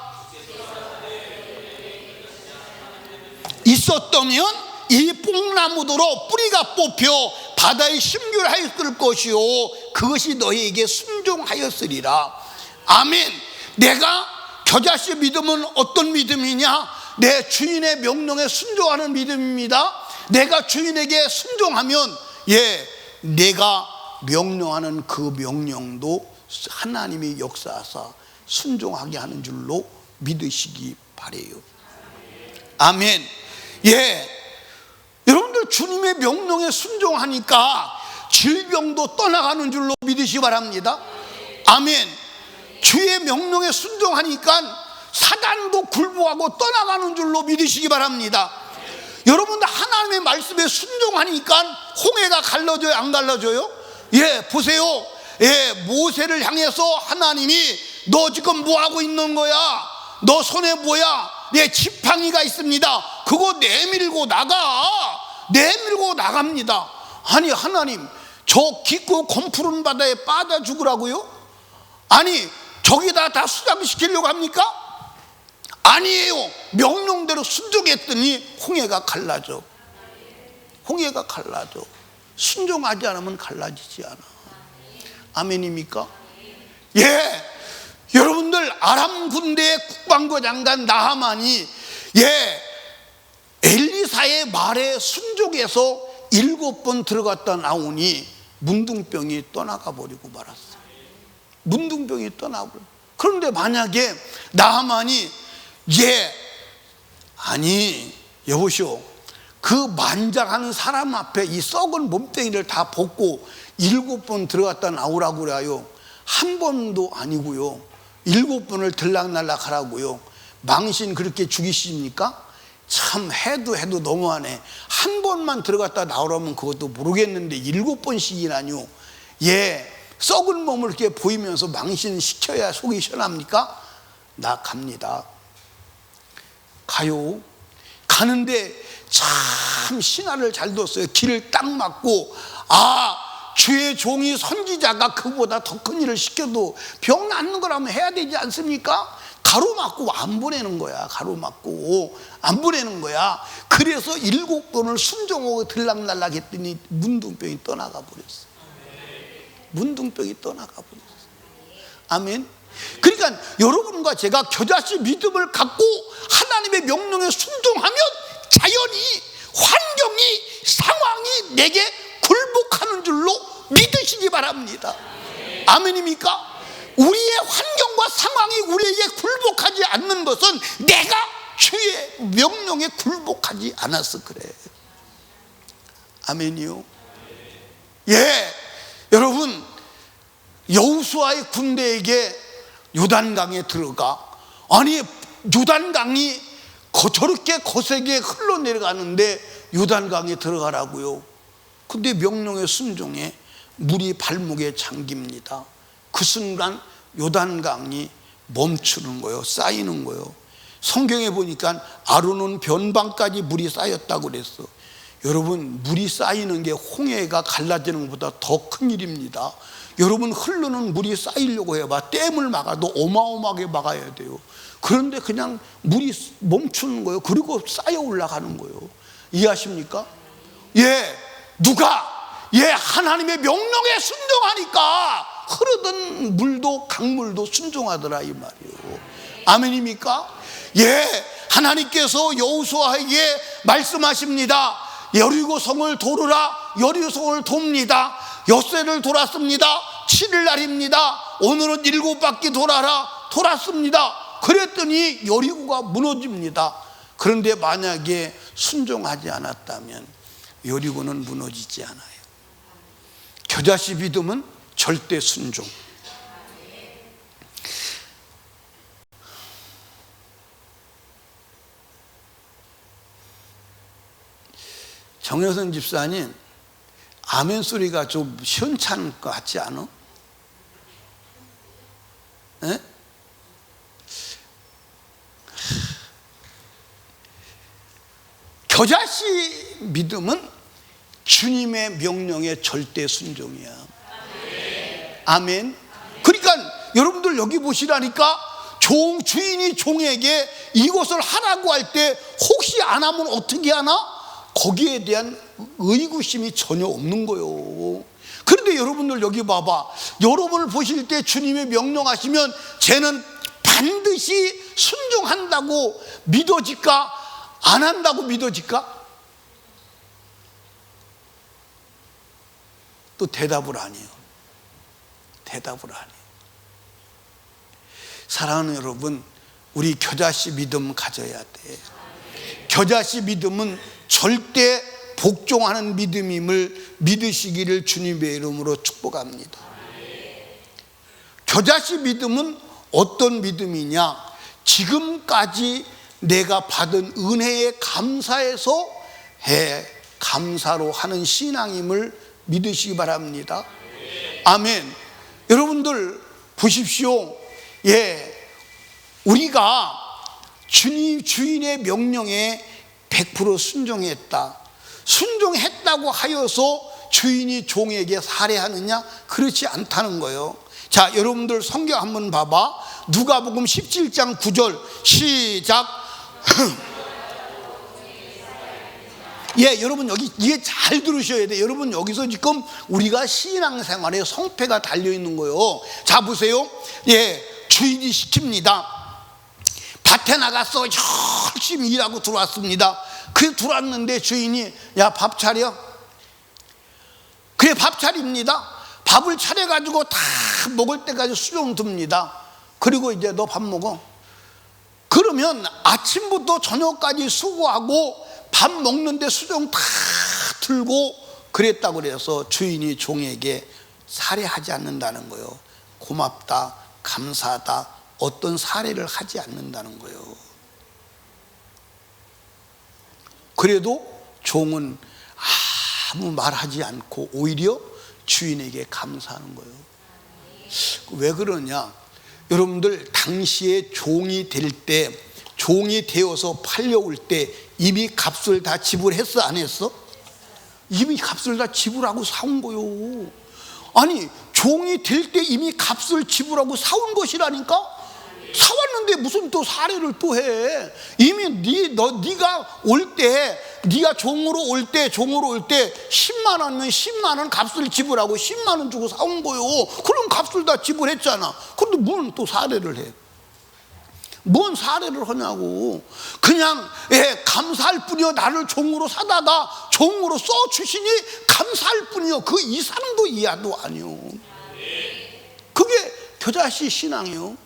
있었다면 이 뽕나무도로 뿌리가 뽑혀 바다에 심귤하였을 것이요 그것이 너희에게 순종하였으리라. 아멘. 내가 겨자씨 믿음은 어떤 믿음이냐? 내 주인의 명령에 순종하는 믿음입니다. 내가 주인에게 순종하면 예, 내가 명령하는 그 명령도 하나님이 역사하사 순종하게 하는 줄로 믿으시기 바래요. 아멘. 예, 여러분들 주님의 명령에 순종하니까 질병도 떠나가는 줄로 믿으시기 바랍니다. 아멘. 주의 명령에 순종하니까 사단도 굴복하고 떠나가는 줄로 믿으시기 바랍니다. 여러분들 하나님의 말씀에 순종하니까 홍해가 갈라져요, 안 갈라져요? 예, 보세요. 예, 모세를 향해서 하나님이 너 지금 뭐 하고 있는 거야? 너 손에 뭐야? 예, 지팡이가 있습니다. 그거 내밀고 나갑니다. 아니 하나님, 저 깊고 검푸른 바다에 빠져 죽으라고요? 아니 저기다 다 수장시키려고 합니까? 아니에요. 명령대로 순종했더니 홍해가 갈라져. 홍해가 갈라져. 순종하지 않으면 갈라지지 않아. 아멘입니까? 예, 여러분들 아람 군대의 국방부 장관 나하만이 예, 엘리사의 말에 순종해서 7번 들어갔다 나오니 문둥병이 떠나가 버리고 말았어요. 문둥병이 떠나버려. 그런데 만약에 나하만이 예, 아니 여보시오, 그 만장하는 사람 앞에 이 썩은 몸뚱이를 다 벗고 7번 들어갔다 나오라고 그래요. 한 번도 아니고요, 7번을 들락날락 하라고요. 망신 그렇게 죽이십니까? 참 해도 너무하네. 한 번만 들어갔다 나오라면 그것도 모르겠는데 7번씩이라뇨. 예, 썩은 몸을 이렇게 보이면서 망신 시켜야 속이 시원합니까? 나 갑니다. 가요. 가는데 참 신하를 잘 뒀어요. 길을 딱 막고, 주의 종이 선지자가 그보다 더 큰 일을 시켜도 병 낫는 거라면 해야 되지 않습니까? 가로막고 안 보내는 거야. 가로막고 안 보내는 거야. 그래서 7번을 순종하고 들락날락 했더니 문둥병이 떠나가 버렸어. 문둥병이 떠나가 버렸어. 아멘. 그러니까 여러분과 제가 겨자씨 믿음을 갖고 하나님의 명령에 순종하면 자연히, 환경이, 상황이 내게 굴복하는 줄로 믿으시기 바랍니다. 아멘입니까? 우리의 환경과 상황이 우리에게 굴복하지 않는 것은 내가 주의 명령에 굴복하지 않아서 그래. 아멘이요. 예, 여러분, 여호수아의 군대에게 요단강에 들어가, 아니 요단강이 저렇게 거세게 흘러내려가는데 요단강에 들어가라고요. 근데 명령에 순종해 물이 발목에 잠깁니다. 그 순간 요단강이 멈추는 거예요. 쌓이는 거예요. 성경에 보니까 아르논 변방까지 물이 쌓였다고 그랬어. 여러분, 물이 쌓이는 게 홍해가 갈라지는 것보다 더 큰 일입니다. 여러분, 흐르는 물이 쌓이려고 해봐. 댐을 막아도 어마어마하게 막아야 돼요. 그런데 그냥 물이 멈추는 거예요. 그리고 쌓여 올라가는 거예요. 이해하십니까? 예, 누가 하나님의 명령에 순종하니까 흐르던 물도, 강물도 순종하더라, 이 말이에요. 아멘입니까? 예, 하나님께서 여호수아에게 말씀하십니다. 여리고성을 도르라. 여리고성을 돕니다. 엿새를 돌았습니다. 7일 날입니다. 오늘은 7바퀴 돌아라. 돌았습니다. 그랬더니 여리고가 무너집니다. 그런데 만약에 순종하지 않았다면 여리고는 무너지지 않아요. 겨자씨 믿음은 절대 순종. 정여선 집사님, 아멘 소리가 좀 시원찮을 것 같지 않아? 에? 겨자씨 믿음은 주님의 명령에 절대 순종이야. 아멘. 그러니까 여러분들 여기 보시라니까, 주인이 종에게 이것을 하라고 할 때 혹시 안 하면 어떻게 하나? 거기에 대한 의구심이 전혀 없는 거예요. 그런데 여러분들 여기 봐봐. 여러분을 보실 때 주님의 명령하시면 쟤는 반드시 순종한다고 믿어질까? 안 한다고 믿어질까? 또 대답을 안 해요. 대답을 안 해요. 사랑하는 여러분, 우리 겨자씨 믿음 가져야 돼. 겨자씨 믿음은 절대 복종하는 믿음임을 믿으시기를 주님의 이름으로 축복합니다. 겨자씨 믿음은 어떤 믿음이냐? 지금까지 내가 받은 은혜에 감사해서 감사로 하는 신앙임을 믿으시기 바랍니다. 아멘. 여러분들 보십시오. 예, 우리가 주인의 명령에 100% 순종했다. 순종했다고 하여서 주인이 종에게 살해하느냐? 그렇지 않다는 거예요. 자, 여러분들 성경 한번 봐봐. 누가복음 17장 9절 시작. 예, 여러분 여기 이게 잘 들으셔야 돼. 여러분 여기서 지금 우리가 신앙생활에 성패가 달려있는 거예요. 자, 보세요. 예, 주인이 시킵니다. 밭에 나가서 열심히 일하고 들어왔습니다. 그 들어왔는데 주인이 야, 밥 차려. 그래, 밥 차립니다. 밥을 차려가지고 다 먹을 때까지 수종 둡니다. 그리고 이제 너 밥 먹어. 그러면 아침부터 저녁까지 수고하고 밥 먹는데 수종 다 들고 그랬다고 그래서 주인이 종에게 살해하지 않는다는 거예요. 고맙다, 감사하다, 어떤 살해를 하지 않는다는 거예요. 그래도 종은 아무 말하지 않고 오히려 주인에게 감사하는 거예요. 왜 그러냐? 여러분들 당시에 종이 될 때, 종이 되어서 팔려올 때 이미 값을 다 지불했어, 안 했어? 이미 값을 다 지불하고 사온 거요. 아니, 종이 될 때 이미 값을 지불하고 사온 것이라니까? 사왔는데 무슨 또 사례를 또 해? 이미 네가 올 때, 네가 종으로 올 때 10만 원이면 10만 원 값을 지불하고 10만 원 주고 사온 거요. 그럼 값을 다 지불했잖아. 그런데 뭔 또 사례를 해? 뭔 사례를 하냐고. 그냥 감사할 뿐이요. 나를 종으로 사다가 종으로 써주시니 감사할 뿐이요. 그 이상도 이하도 아니요. 그게 겨자씨 신앙이요.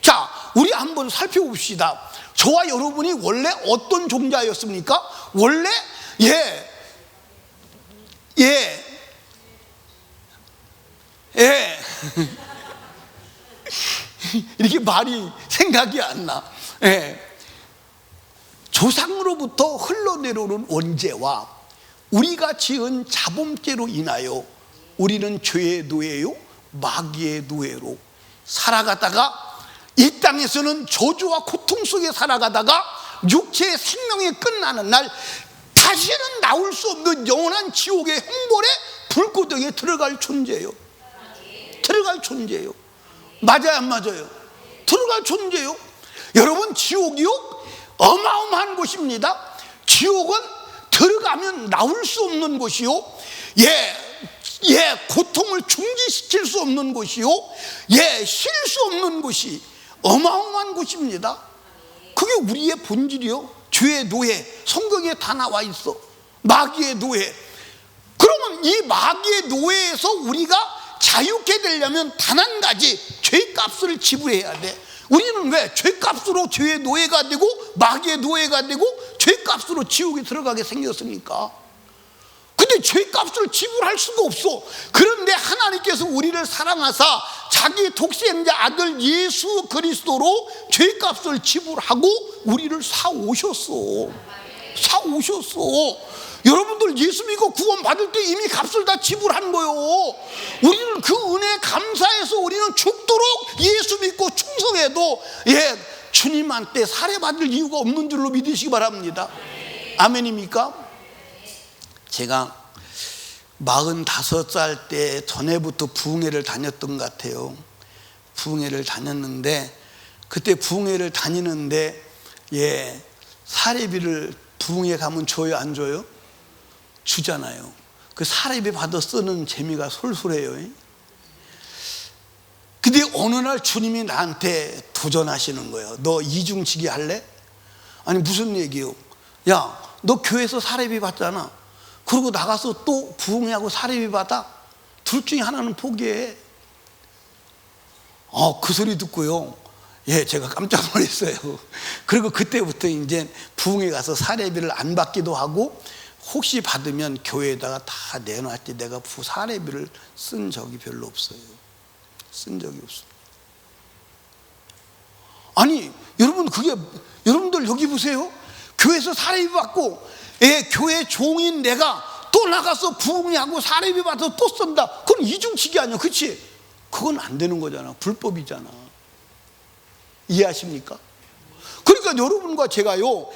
자, 우리 한번 살펴봅시다. 저와 여러분이 원래 어떤 종자였습니까? 원래 이렇게 말이 생각이 안 나. 조상으로부터 흘러내려오는 원죄와 우리가 지은 자범죄로 인하여 우리는 죄의 노예요, 마귀의 노예로 살아가다가 이 땅에서는 저주와 고통 속에 살아가다가 육체의 생명이 끝나는 날 다시는 나올 수 없는 영원한 지옥의 형벌의 불구덩이에 들어갈 존재예요. 들어갈 존재예요. 맞아요, 안 맞아요? 들어갈 존재예요. 여러분, 지옥이요? 어마어마한 곳입니다. 지옥은 들어가면 나올 수 없는 곳이요. 고통을 중지시킬 수 없는 곳이요. 쉴 수 없는 곳이 어마어마한 곳입니다. 그게 우리의 본질이요. 죄의 노예, 성경에 다 나와 있어. 마귀의 노예. 그러면 이 마귀의 노예에서 우리가 자유케 되려면 단 한 가지, 죄값을 지불해야 돼. 우리는 왜 죄값으로 죄의 노예가 되고 마귀의 노예가 되고 죄값으로 지옥에 들어가게 생겼습니까? 근데 죄값을 지불할 수가 없어. 그런데 하나님께서 우리를 사랑하사 자기 독생자 아들 예수 그리스도로 죄값을 지불하고 우리를 사오셨어. 사오셨어. 여러분들 예수 믿고 구원 받을 때 이미 값을 다 지불한 거요. 우리는 그 은혜에 감사해서 우리는 죽도록 예수 믿고 충성해도 주님한테 살해받을 이유가 없는 줄로 믿으시기 바랍니다. 아멘입니까? 제가 45살 때 전에부터 부흥회를 다녔던 것 같아요. 부흥회를 다녔는데 그때 부흥회를 다니는데 사례비를 부흥회 가면 줘요, 안 줘요? 주잖아요. 그 사례비 받아 쓰는 재미가 솔솔해요. 근데 어느 날 주님이 나한테 도전하시는 거예요. 너 이중치기 할래? 아니 무슨 얘기요? 야, 너 교회에서 사례비 받잖아. 그러고 나가서 또 부흥회하고 사례비 받아? 둘 중에 하나는 포기해. 그 소리 듣고요. 제가 깜짝 놀랐어요. 그리고 그때부터 이제 부흥회 가서 사례비를 안 받기도 하고 혹시 받으면 교회에다가 다 내놨지 내가 사례비를 쓴 적이 별로 없어요. 쓴 적이 없어요. 아니 여러분, 그게 여러분들 여기 보세요. 교회에서 사례비 받고 교회 종인 내가 또 나가서 부흥회하고 사례비 받아서 또 쓴다. 그건 이중치기 아니야, 그렇지? 그건 안 되는 거잖아. 불법이잖아. 이해하십니까? 그러니까 여러분과 제가요,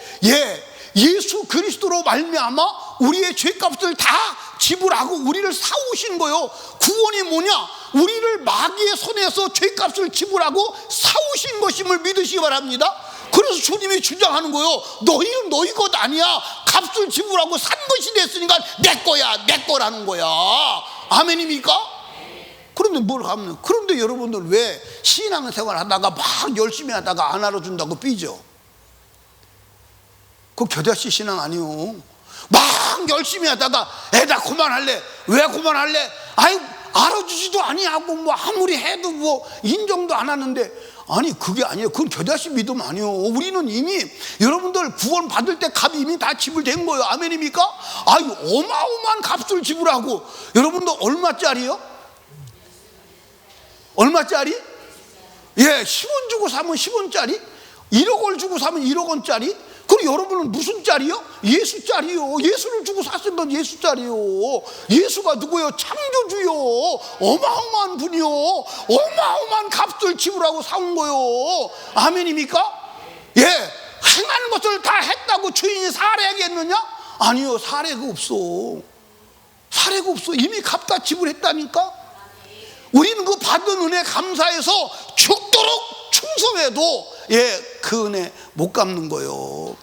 예수 그리스도로 말미암아 우리의 죄값을 다 지불하고 우리를 사오신 거요. 구원이 뭐냐? 우리를 마귀의 손에서 죄값을 지불하고 사오신 것임을 믿으시기 바랍니다. 그래서 주님이 주장하는 거요. 너희는 너희 것 아니야. 값을 지불하고 산 것이 됐으니까 내 거야, 내 거라는 거야. 아멘입니까? 그런데 뭘 하면, 그런데 여러분들 왜 신앙생활 하다가 막 열심히 하다가 안 알아준다고 삐져? 그거 겨자씨 신앙 아니요. 막 열심히 하다가 나 그만할래. 왜 그만할래? 아이 알아주지도 아니하고 뭐 아무리 해도 뭐 인정도 안 하는데, 아니 그게 아니에요. 그건 겨자씨 믿음 아니에요. 우리는 이미 여러분들 구원 받을 때 값이 이미 다 지불된 거예요. 아멘입니까? 어마어마한 값을 지불하고. 여러분들 얼마짜리요? 얼마짜리? 10원 주고 사면 10원짜리, 1억 원 주고 사면 1억 원짜리. 그럼 여러분은 무슨 짤이요? 예수 짤이요. 예수를 주고 샀은 건 예수 짤이요. 예수가 누구요? 창조주요. 어마어마한 분이요. 어마어마한 값을 지불하고 사온 거요. 아멘입니까? 예, 행하는 것을 다 했다고 주인이 살해하겠느냐? 아니요, 살해가 없어. 살해가 없어. 이미 값 다 지불했다니까. 우리는 그 받은 은혜 감사해서 죽도록 충성해도 그 은혜 못 갚는 거요.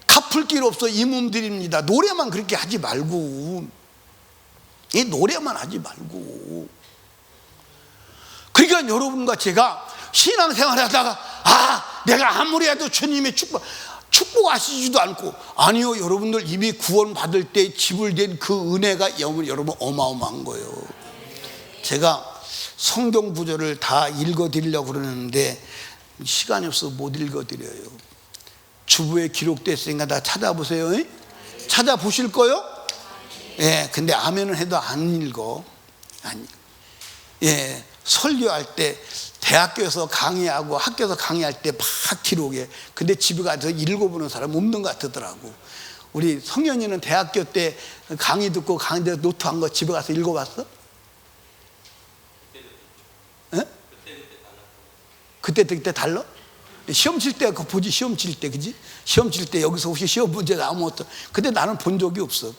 갚을 길 없어. 이 몸 드립니다. 노래만 그렇게 하지 말고, 이 노래만 하지 말고. 그러니까 여러분과 제가 신앙생활 하다가 내가 아무리 해도 주님의 축복하시지도 않고, 아니요, 여러분들 이미 구원 받을 때 지불된 그 은혜가 여러분 어마어마한 거예요. 제가 성경 구절을 다 읽어드리려고 그러는데 시간이 없어서 못 읽어드려요. 주부에 기록됐으니까 다 찾아보세요. 찾아보실 거요? 예, 근데 아멘을 해도 안 읽어. 예, 설교할 때 대학교에서 강의하고 학교에서 강의할 때 막 기록해. 근데 집에 가서 읽어보는 사람 없는 것 같더라고. 우리 성현이는 대학교 때 강의 듣고 강의에서 노트한 거 집에 가서 읽어봤어? 그때 달라? 시험 칠 때 그거 보지. 시험 칠 때, 그지? 시험 칠 때 여기서 혹시 시험 문제 나오면 근데 나는 본 적이 없어.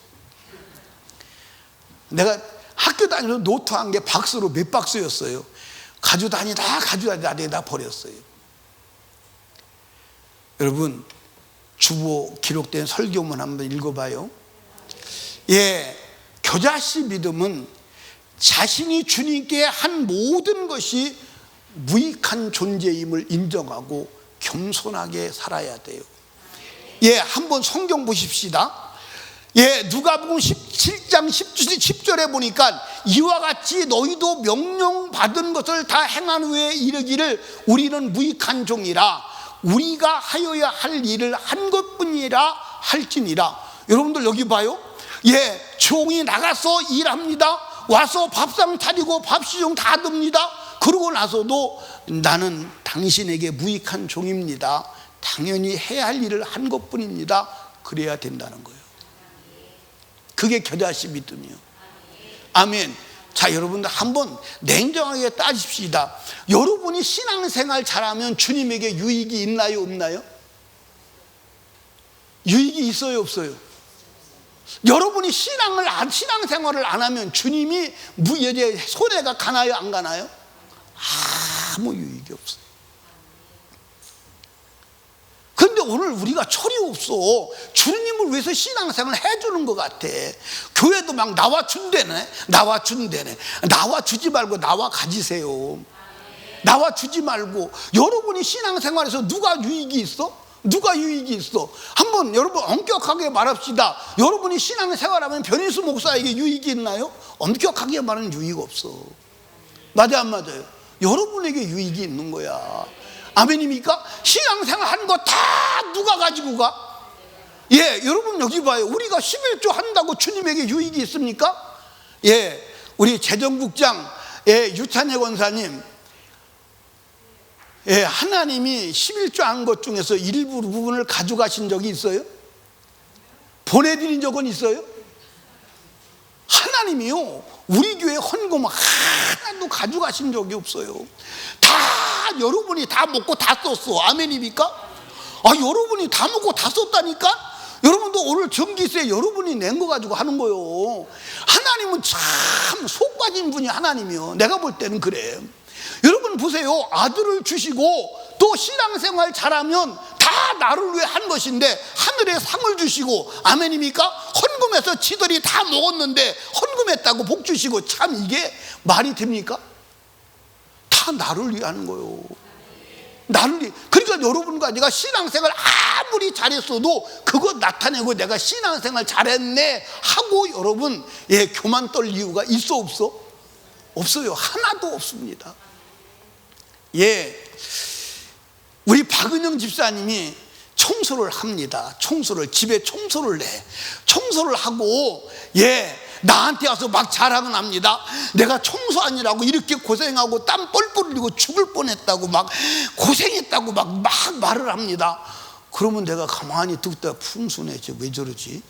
내가 학교 다니면서 노트한 게 박스로 몇 박스였어요. 가져다니다 버렸어요. 여러분, 주보 기록된 설교문 한번 읽어봐요. 예, 겨자씨 믿음은 자신이 주님께 한 모든 것이 무익한 존재임을 인정하고 겸손하게 살아야 돼요. 예, 한번 성경 보십시다. 예, 누가복음 17장 10절에 보니까 이와 같이 너희도 명령받은 것을 다 행한 후에 이르기를 우리는 무익한 종이라 우리가 하여야 할 일을 한 것뿐이라 할지니라. 여러분들 여기 봐요. 예, 종이 나가서 일합니다. 와서 밥상 차리고 밥시중 다 듭니다. 그러고 나서도 나는 당신에게 무익한 종입니다. 당연히 해야 할 일을 한 것뿐입니다. 그래야 된다는 거예요. 그게 겨자씨 믿음이요. 아멘. 자, 여러분들 한번 냉정하게 따집시다. 여러분이 신앙생활 잘하면 주님에게 유익이 있나요, 없나요? 유익이 있어요, 없어요? 여러분이 신앙생활을 안 하면 주님이 손해가 가나요, 안 가나요? 아무 유익이 없어요. 근데 오늘 우리가 철이 없어. 주님을 위해서 신앙생활을 해주는 것 같아. 교회도 막 나와준대네. 나와주지 말고 나와 가지세요. 나와주지 말고. 여러분이 신앙생활에서 누가 유익이 있어? 누가 유익이 있어? 한번 여러분 엄격하게 말합시다. 여러분이 신앙생활하면 변희수 목사에게 유익이 있나요? 엄격하게 말하는 유익 없어. 맞아, 안 맞아요? 여러분에게 유익이 있는 거야. 아멘입니까? 신앙생활 하는 거 다 누가 가지고 가? 예, 여러분 여기 봐요. 우리가 11조 한다고 주님에게 유익이 있습니까? 예, 우리 재정국장 유찬혜 권사님, 예, 하나님이 11조 한 것 중에서 일부 부분을 가져가신 적이 있어요? 보내드린 적은 있어요? 하나님이요, 우리 교회 헌금 하나도 가져가신 적이 없어요. 다 여러분이 다 먹고 다 썼어. 아멘입니까? 여러분이 다 먹고 다 썼다니까? 여러분도 오늘 전기세 여러분이 낸 거 가지고 하는 거요. 하나님은 참 속 빠진 분이 하나님이요. 내가 볼 때는 그래. 여러분 보세요. 아들을 주시고 또 신앙생활 잘하면 다 나를 위해 한 것인데 하늘에 상을 주시고, 아멘입니까? 헌금해서 지들이 다 먹었는데 헌금했다고 복 주시고, 참 이게 말이 됩니까? 다 나를 위해 하는 거예요. 나를 위해. 그러니까 여러분과 내가 신앙생활 아무리 잘했어도 그거 나타내고 내가 신앙생활 잘했네 하고 여러분 교만 떨 이유가 있어, 없어? 없어요. 하나도 없습니다. 예, 우리 박은영 집사님이 청소를 합니다. 집에 청소를 해. 청소를 하고 나한테 와서 막 자랑을 합니다. 내가 청소하느라고 이렇게 고생하고 땀 뻘뻘 흘리고 죽을 뻔했다고 막 고생했다고 막 말을 합니다. 그러면 내가 가만히 듣다가 풍순해져. 왜 저러지?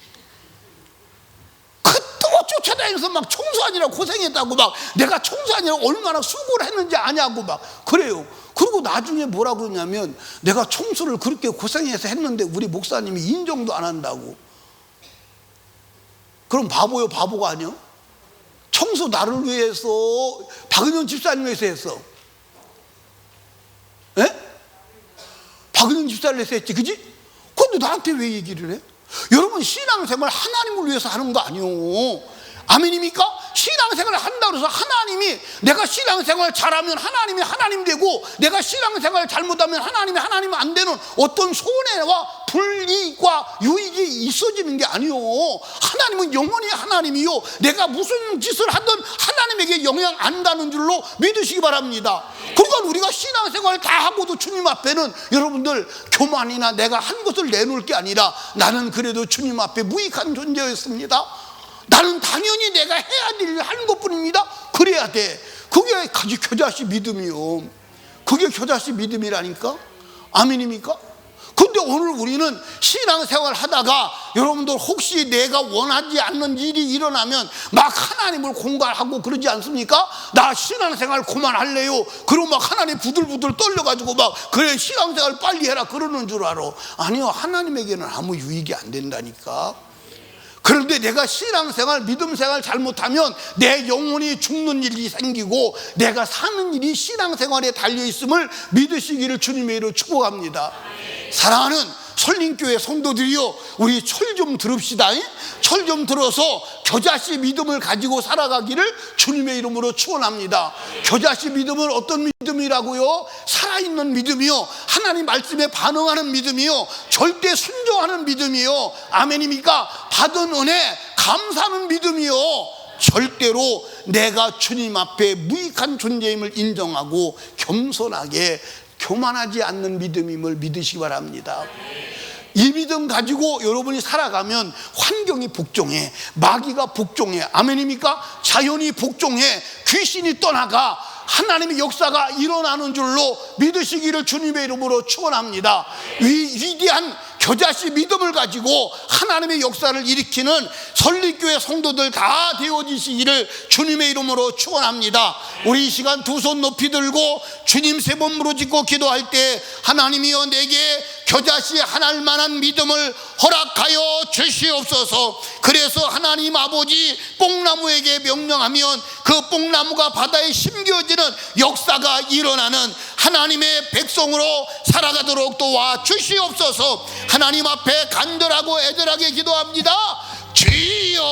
또 쫓아다니면서 막 청소하느라 고생했다고, 막 내가 청소하느라 얼마나 수고를 했는지 아냐고 막 그래요. 그리고 나중에 뭐라 그러냐면 내가 청소를 그렇게 고생해서 했는데 우리 목사님이 인정도 안 한다고. 그럼 바보요? 바보가 아니요? 청소 나를 위해서, 박은영 집사님 위해서 했어. 예? 박은영 집사를 위해서 했지, 그지? 근데 나한테 왜 얘기를 해? 여러분, 신앙생활 하나님을 위해서 하는 거 아니요. 아멘입니까? 신앙생활을 한다고 해서 하나님이, 내가 신앙생활 잘하면 하나님이 하나님 되고, 내가 신앙생활 잘못하면 하나님이 하나님 안 되는 어떤 손해와 불이익과 유익이 있어지는 게 아니요. 하나님은 영원히 하나님이요, 내가 무슨 짓을 하든 하나님에게 영향 안 가는 줄로 믿으시기 바랍니다. 그러니까 우리가 신앙생활 다 하고도 주님 앞에는 여러분들 교만이나 내가 한 것을 내놓을 게 아니라, 나는 그래도 주님 앞에 무익한 존재였습니다. 나는 당연히 내가 해야 될 일을 하는 것뿐입니다. 그래야 돼. 그게 겨자씨 믿음이요. 그게 겨자씨 믿음이라니까. 아멘입니까? 근데 오늘 우리는 신앙생활 하다가 여러분들 혹시 내가 원하지 않는 일이 일어나면 막 하나님을 공갈하고 그러지 않습니까? 나 신앙생활 그만할래요. 그러고 막 하나님 부들부들 떨려가지고 막, 그래 신앙생활 빨리 해라 그러는 줄 알아. 아니요, 하나님에게는 아무 유익이 안 된다니까. 그런데 내가 신앙생활, 믿음생활 잘못하면 내 영혼이 죽는 일이 생기고 내가 사는 일이 신앙생활에 달려있음을 믿으시기를 주님의 이름으로 축복합니다. 사랑하는 설림교회 성도들이요, 우리 철 좀 들읍시다. 철 좀 들어서 겨자씨 믿음을 가지고 살아가기를 주님의 이름으로 축원합니다. 겨자씨 믿음은 어떤 믿음이라고요? 살아있는 믿음이요, 하나님 말씀에 반응하는 믿음이요, 절대 순종하는 믿음이요, 아멘입니까? 받은 은혜 감사하는 믿음이요, 절대로 내가 주님 앞에 무익한 존재임을 인정하고 겸손하게 교만하지 않는 믿음임을 믿으시기 바랍니다. 이 믿음 가지고 여러분이 살아가면 환경이 복종해, 마귀가 복종해, 아멘입니까? 자연이 복종해, 귀신이 떠나가, 하나님의 역사가 일어나는 줄로 믿으시기를 주님의 이름으로 축원합니다. 위대한 겨자씨 믿음을 가지고 하나님의 역사를 일으키는 설립교회 성도들 다 되어지시기를 주님의 이름으로 축원합니다. 우리 이 시간 두 손 높이 들고 주님 세 번 부르짖고 기도할 때, 하나님이여 내게 겨자씨 하나일 만한 믿음을 허락하여 주시옵소서. 그래서 하나님 아버지, 뽕나무에게 명령하면 그 뽕나무가 바다에 심겨지는 역사가 일어나는 하나님의 백성으로 살아가도록 도와 주시옵소서. 하나님 앞에 간절하고 애절하게 기도합니다. 주여